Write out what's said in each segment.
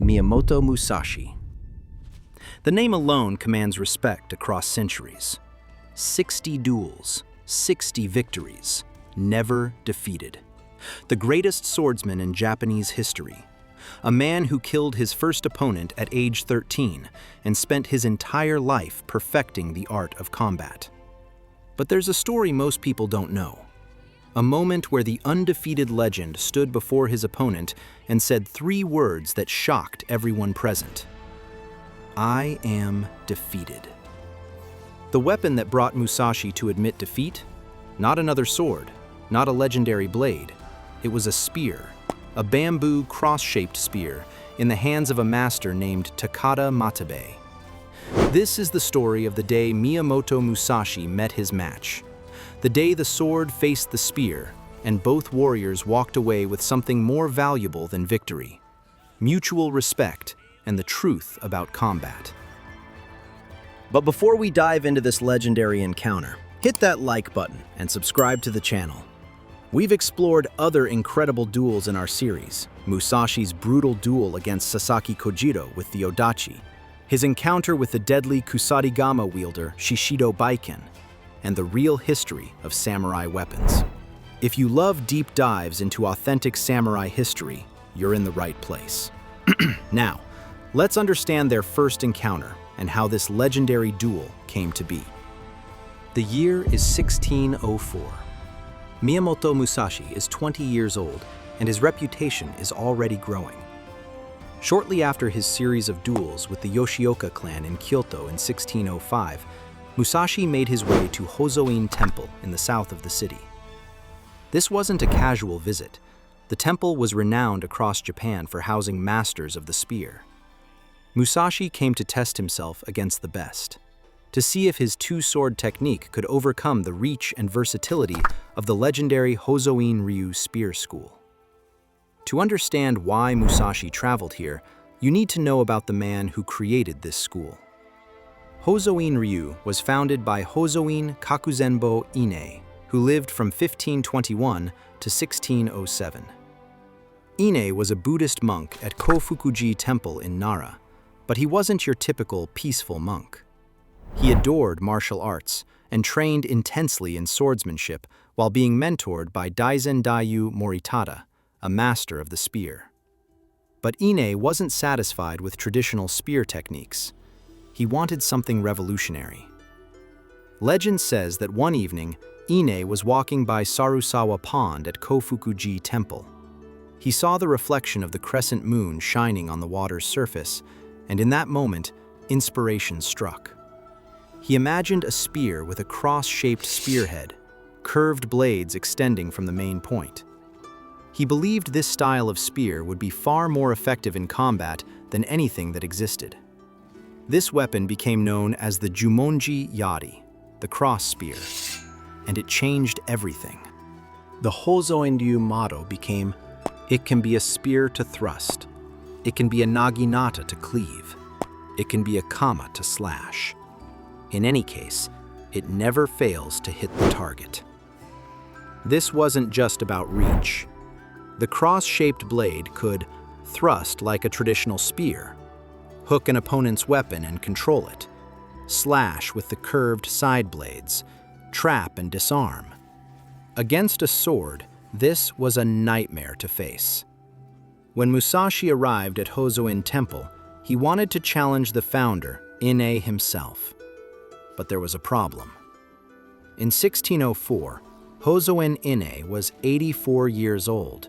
Miyamoto Musashi. The name alone commands respect across centuries. 60 duels, 60 victories, never defeated. The greatest swordsman in Japanese history. A man who killed his first opponent at age 13 and spent his entire life perfecting the art of combat. But there's a story most people don't know. A moment where the undefeated legend stood before his opponent and said 3 words that shocked everyone present. "I am defeated." The weapon that brought Musashi to admit defeat? Not another sword, not a legendary blade. It was a spear, a bamboo cross-shaped spear in the hands of a master named Takada Matabei. This is the story of the day Miyamoto Musashi met his match. The day the sword faced the spear, and both warriors walked away with something more valuable than victory: mutual respect and the truth about combat. But before we dive into this legendary encounter, hit that like button and subscribe to the channel. We've explored other incredible duels in our series: Musashi's brutal duel against Sasaki Kojiro with the Odachi, his encounter with the deadly Kusarigama wielder Shishido Baiken, and the real history of samurai weapons. If you love deep dives into authentic samurai history, you're in the right place. Now, let's understand their first encounter and how this legendary duel came to be. The year is 1604. Miyamoto Musashi is 20 years old, and his reputation is already growing. Shortly after his series of duels with the Yoshioka clan in Kyoto in 1605, Musashi made his way to Hozoin Temple in the south of the city. This wasn't a casual visit. The temple was renowned across Japan for housing masters of the spear. Musashi came to test himself against the best, to see if his two-sword technique could overcome the reach and versatility of the legendary Hozoin-ryu spear school. To understand why Musashi traveled here, you need to know about the man who created this school. Hozoin-ryu was founded by Hozoin Kakuzenbo Ine, who lived from 1521 to 1607. Ine was a Buddhist monk at Kofukuji Temple in Nara, but he wasn't your typical peaceful monk. He adored martial arts and trained intensely in swordsmanship while being mentored by Daizen Dayu Moritada, a master of the spear. But Ine wasn't satisfied with traditional spear techniques. He wanted something revolutionary. Legend says that one evening, Ine was walking by Sarusawa Pond at Kofukuji Temple. He saw the reflection of the crescent moon shining on the water's surface, and in that moment, inspiration struck. He imagined a spear with a cross-shaped spearhead, curved blades extending from the main point. He believed this style of spear would be far more effective in combat than anything that existed. This weapon became known as the jumonji Yari, the cross spear, and it changed everything. The Hozoin-ryu motto became, "It can be a spear to thrust. It can be a naginata to cleave. It can be a kama to slash. In any case, it never fails to hit the target." This wasn't just about reach. The cross-shaped blade could thrust like a traditional spear, hook an opponent's weapon and control it, slash with the curved side blades, trap and disarm. Against a sword, this was a nightmare to face. When Musashi arrived at Hozoin Temple, he wanted to challenge the founder, Ine himself. But there was a problem. In 1604, Hozoin Ine was 84 years old,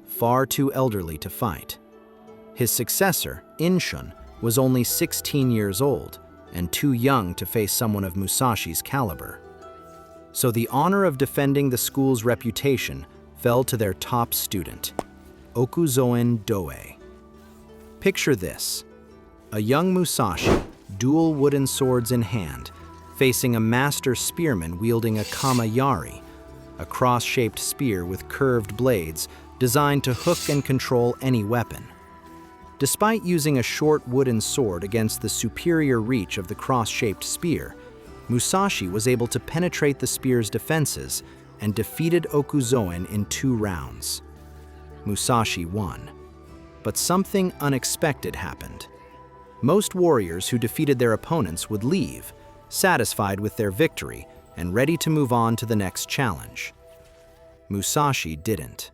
far too elderly to fight. His successor, Inshun, was only 16 years old and too young to face someone of Musashi's caliber. So the honor of defending the school's reputation fell to their top student, Okuzoin Doei. Picture this: a young Musashi, dual wooden swords in hand, facing a master spearman wielding a kama yari, a cross-shaped spear with curved blades designed to hook and control any weapon. Despite using a short wooden sword against the superior reach of the cross-shaped spear, Musashi was able to penetrate the spear's defenses and defeated Okuzoin in 2 rounds. Musashi won. But something unexpected happened. Most warriors who defeated their opponents would leave, satisfied with their victory and ready to move on to the next challenge. Musashi didn't.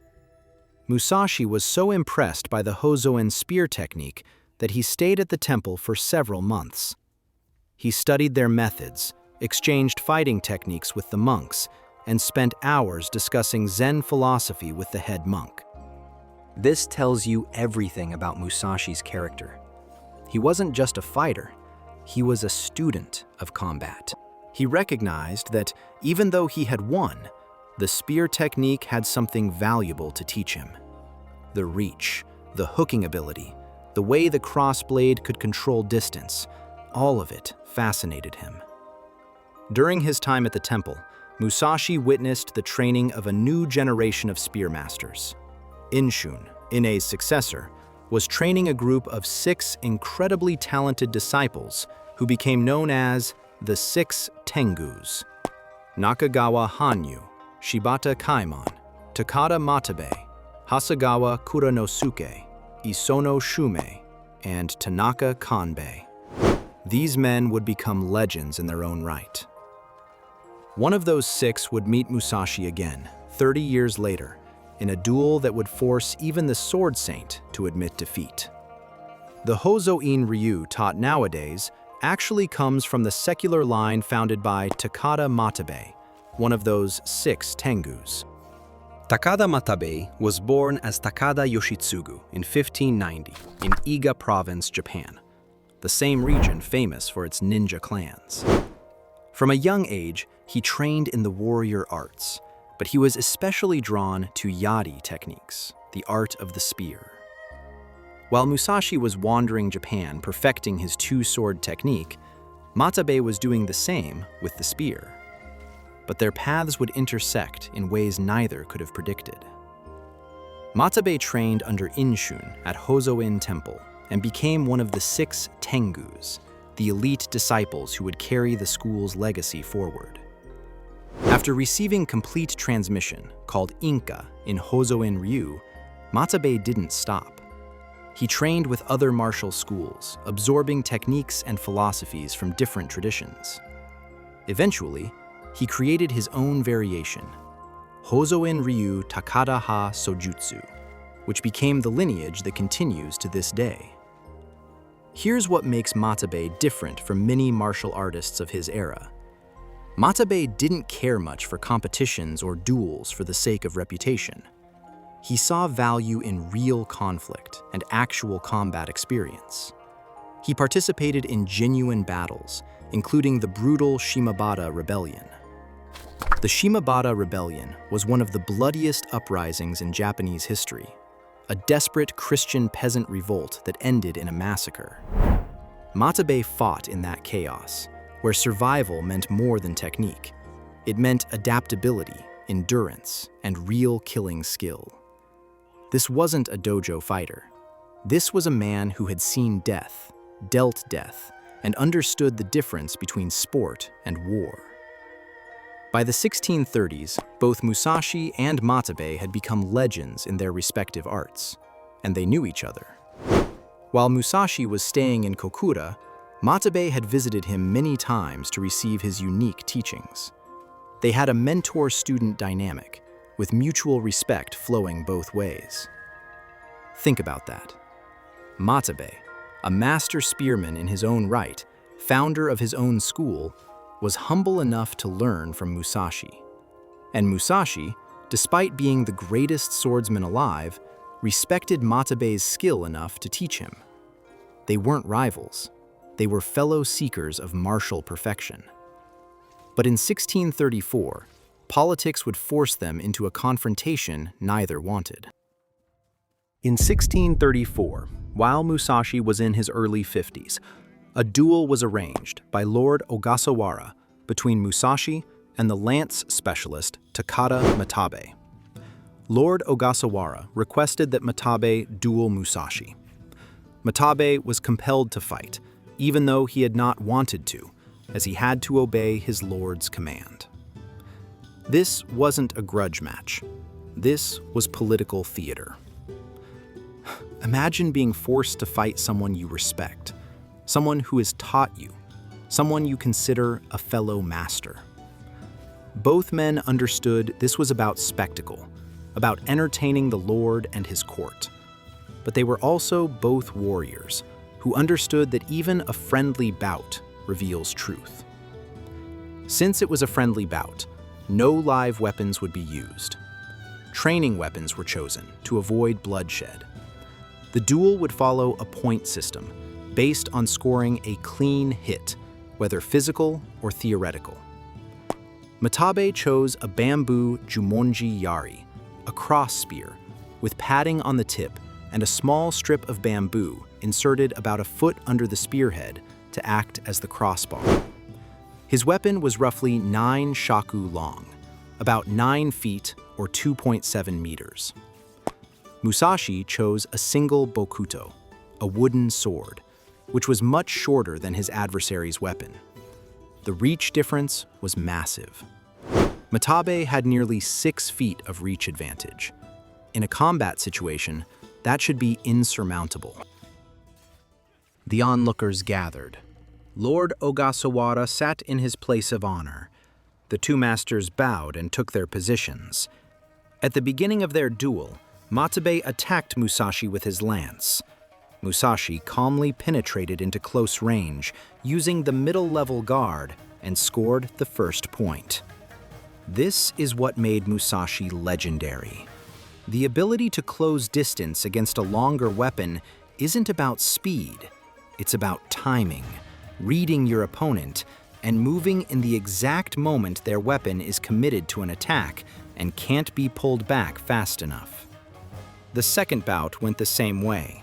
Musashi was so impressed by the Hozoin spear technique that he stayed at the temple for several months. He studied their methods, exchanged fighting techniques with the monks, and spent hours discussing Zen philosophy with the head monk. This tells you everything about Musashi's character. He wasn't just a fighter, he was a student of combat. He recognized that even though he had won, the spear technique had something valuable to teach him. The reach, the hooking ability, the way the crossblade could control distance, all of it fascinated him. During his time at the temple, Musashi witnessed the training of a new generation of spearmasters. Inshun, Ine's successor, was training a group of 6 incredibly talented disciples who became known as the Six Tengus: Nakagawa Hanyu, Shibata Kaimon, Takada Matabei, Hasegawa Kuranosuke, Isono Shumei, and Tanaka Kanbei. These men would become legends in their own right. One of those 6 would meet Musashi again, 30 years later, in a duel that would force even the Sword Saint to admit defeat. The Hozoin-ryu taught nowadays actually comes from the secular line founded by Takada Matabei, one of those 6 Tengus. Takada Matabei was born as Takada Yoshitsugu in 1590 in Iga Province, Japan, the same region famous for its ninja clans. From a young age, he trained in the warrior arts, but he was especially drawn to Yari techniques, the art of the spear. While Musashi was wandering Japan perfecting his 2-sword technique, Matabei was doing the same with the spear. But their paths would intersect in ways neither could have predicted. Matabei trained under Inshun at Hozoin Temple and became one of the 6 Tengus, the elite disciples who would carry the school's legacy forward. After receiving complete transmission, called Inka, in Hozoin-ryu, Matabei didn't stop. He trained with other martial schools, absorbing techniques and philosophies from different traditions. Eventually, he created his own variation, Hozoin-ryu Takada-ha Sojutsu, which became the lineage that continues to this day. Here's what makes Matabei different from many martial artists of his era. Matabei didn't care much for competitions or duels for the sake of reputation. He saw value in real conflict and actual combat experience. He participated in genuine battles, including the brutal Shimabara Rebellion. The Shimabara Rebellion was one of the bloodiest uprisings in Japanese history, a desperate Christian peasant revolt that ended in a massacre. Matabei fought in that chaos, where survival meant more than technique. It meant adaptability, endurance, and real killing skill. This wasn't a dojo fighter. This was a man who had seen death, dealt death, and understood the difference between sport and war. By the 1630s, both Musashi and Matabei had become legends in their respective arts, and they knew each other. While Musashi was staying in Kokura, Matabei had visited him many times to receive his unique teachings. They had a mentor-student dynamic, with mutual respect flowing both ways. Think about that. Matabei, a master spearman in his own right, founder of his own school, was humble enough to learn from Musashi. And Musashi, despite being the greatest swordsman alive, respected Matabei's skill enough to teach him. They weren't rivals. They were fellow seekers of martial perfection. But in 1634, politics would force them into a confrontation neither wanted. In 1634, while Musashi was in his early 50s, a duel was arranged by Lord Ogasawara between Musashi and the lance specialist Takada Matabei. Lord Ogasawara requested that Matabei duel Musashi. Matabei was compelled to fight, even though he had not wanted to, as he had to obey his lord's command. This wasn't a grudge match. This was political theater. Imagine being forced to fight someone you respect, someone who has taught you, someone you consider a fellow master. Both men understood this was about spectacle, about entertaining the Lord and his court. But they were also both warriors who understood that even a friendly bout reveals truth. Since it was a friendly bout, no live weapons would be used. Training weapons were chosen to avoid bloodshed. The duel would follow a point system based on scoring a clean hit, whether physical or theoretical. Matabei chose a bamboo jumonji Yari, a cross spear, with padding on the tip and a small strip of bamboo inserted about a foot under the spearhead to act as the crossbar. His weapon was roughly 9 shaku long, about 9 feet or 2.7 meters. Musashi chose a single bokuto, a wooden sword, which was much shorter than his adversary's weapon. The reach difference was massive. Matabei had nearly 6 feet of reach advantage. In a combat situation, that should be insurmountable. The onlookers gathered. Lord Ogasawara sat in his place of honor. The two masters bowed and took their positions. At the beginning of their duel, Matabei attacked Musashi with his lance. Musashi calmly penetrated into close range, using the middle-level guard, and scored the first point. This is what made Musashi legendary. The ability to close distance against a longer weapon isn't about speed. It's about timing, reading your opponent, and moving in the exact moment their weapon is committed to an attack and can't be pulled back fast enough. The second bout went the same way.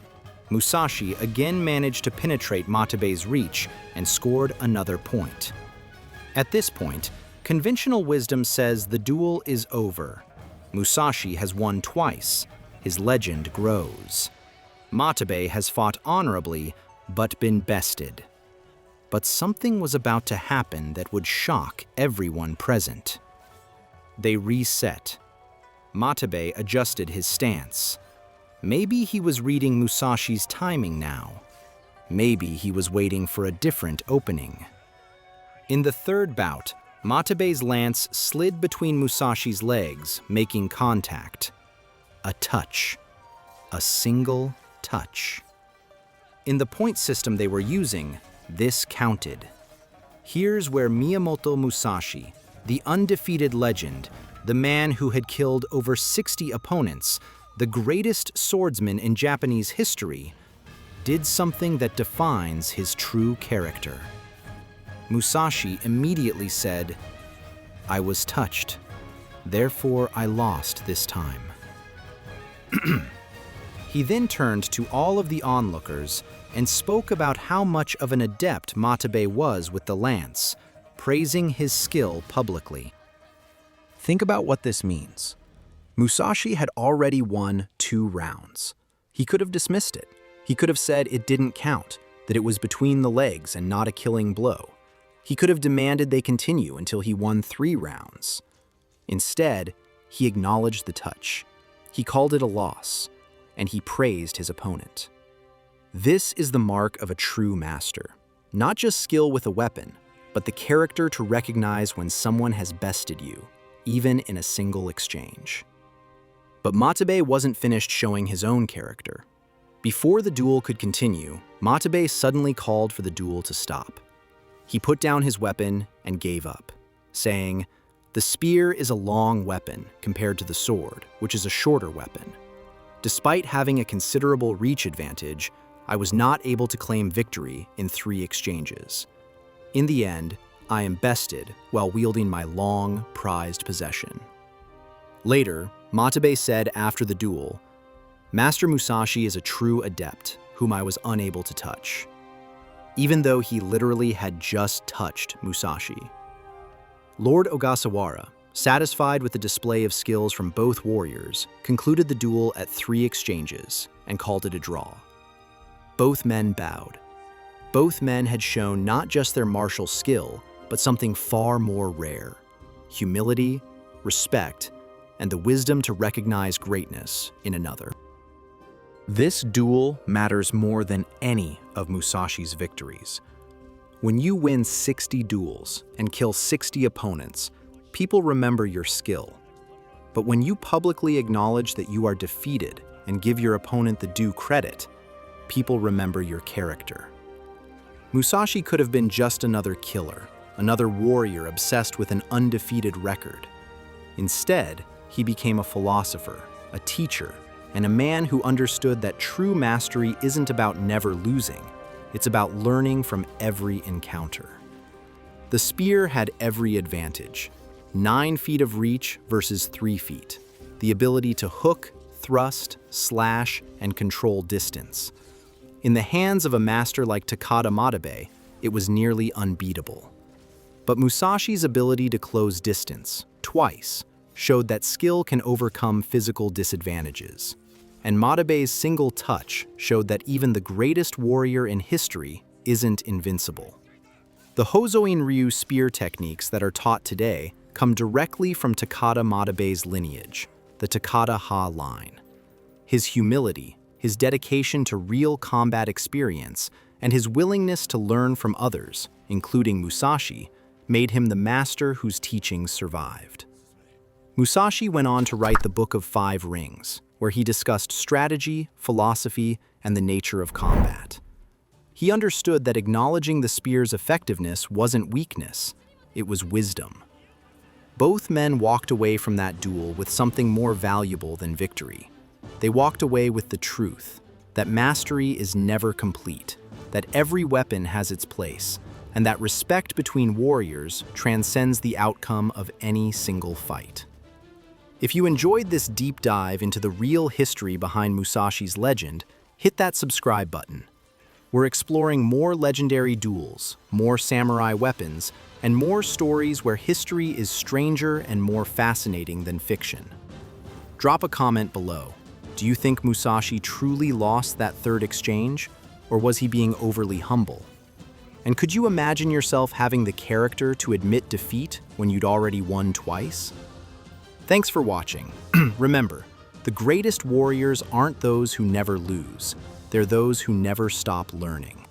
Musashi again managed to penetrate Matabei's reach and scored another point. At this point, conventional wisdom says the duel is over. Musashi has won twice. His legend grows. Matabei has fought honorably, but been bested. But something was about to happen that would shock everyone present. They reset. Matabei adjusted his stance. Maybe he was reading Musashi's timing now. Maybe he was waiting for a different opening. In the third bout, Matabei's lance slid between Musashi's legs, making contact. A touch. A single touch. In the point system they were using, this counted. Here's where Miyamoto Musashi, the undefeated legend, the man who had killed over 60 opponents, the greatest swordsman in Japanese history, did something that defines his true character. Musashi immediately said, "I was touched, therefore I lost this time." He then turned to all of the onlookers and spoke about how much of an adept Matabei was with the lance, praising his skill publicly. Think about what this means. Musashi had already won 2 rounds. He could have dismissed it. He could have said it didn't count, that it was between the legs and not a killing blow. He could have demanded they continue until he won 3 rounds. Instead, he acknowledged the touch. He called it a loss, and he praised his opponent. This is the mark of a true master. Not just skill with a weapon, but the character to recognize when someone has bested you, even in a single exchange. But Matabei wasn't finished showing his own character. Before the duel could continue, Matabei suddenly called for the duel to stop. He put down his weapon and gave up, saying, "The spear is a long weapon compared to the sword, which is a shorter weapon. Despite having a considerable reach advantage, I was not able to claim victory in 3 exchanges. In the end, I am bested while wielding my long, prized possession." Later, Matabei said after the duel, "Master Musashi is a true adept whom I was unable to touch," even though he literally had just touched Musashi. Lord Ogasawara, satisfied with the display of skills from both warriors, concluded the duel at 3 exchanges and called it a draw. Both men bowed. Both men had shown not just their martial skill, but something far more rare: humility, respect, and the wisdom to recognize greatness in another. This duel matters more than any of Musashi's victories. When you win 60 duels and kill 60 opponents, people remember your skill. But when you publicly acknowledge that you are defeated and give your opponent the due credit, people remember your character. Musashi could have been just another killer, another warrior obsessed with an undefeated record. Instead, he became a philosopher, a teacher, and a man who understood that true mastery isn't about never losing, it's about learning from every encounter. The spear had every advantage: 9 feet of reach versus 3 feet, the ability to hook, thrust, slash, and control distance. In the hands of a master like Takada Matabei, it was nearly unbeatable. But Musashi's ability to close distance, twice, showed that skill can overcome physical disadvantages. And Matabei's single touch showed that even the greatest warrior in history isn't invincible. The Hozoin-ryu spear techniques that are taught today come directly from Takada Matabei's lineage, the Takada Ha line. His humility, his dedication to real combat experience, and his willingness to learn from others, including Musashi, made him the master whose teachings survived. Musashi went on to write the Book of 5 Rings, where he discussed strategy, philosophy, and the nature of combat. He understood that acknowledging the spear's effectiveness wasn't weakness, it was wisdom. Both men walked away from that duel with something more valuable than victory. They walked away with the truth that mastery is never complete, that every weapon has its place, and that respect between warriors transcends the outcome of any single fight. If you enjoyed this deep dive into the real history behind Musashi's legend, hit that subscribe button. We're exploring more legendary duels, more samurai weapons, and more stories where history is stranger and more fascinating than fiction. Drop a comment below. Do you think Musashi truly lost that third exchange, or was he being overly humble? And could you imagine yourself having the character to admit defeat when you'd already won twice? Thanks for watching. Remember, the greatest warriors aren't those who never lose, they're those who never stop learning.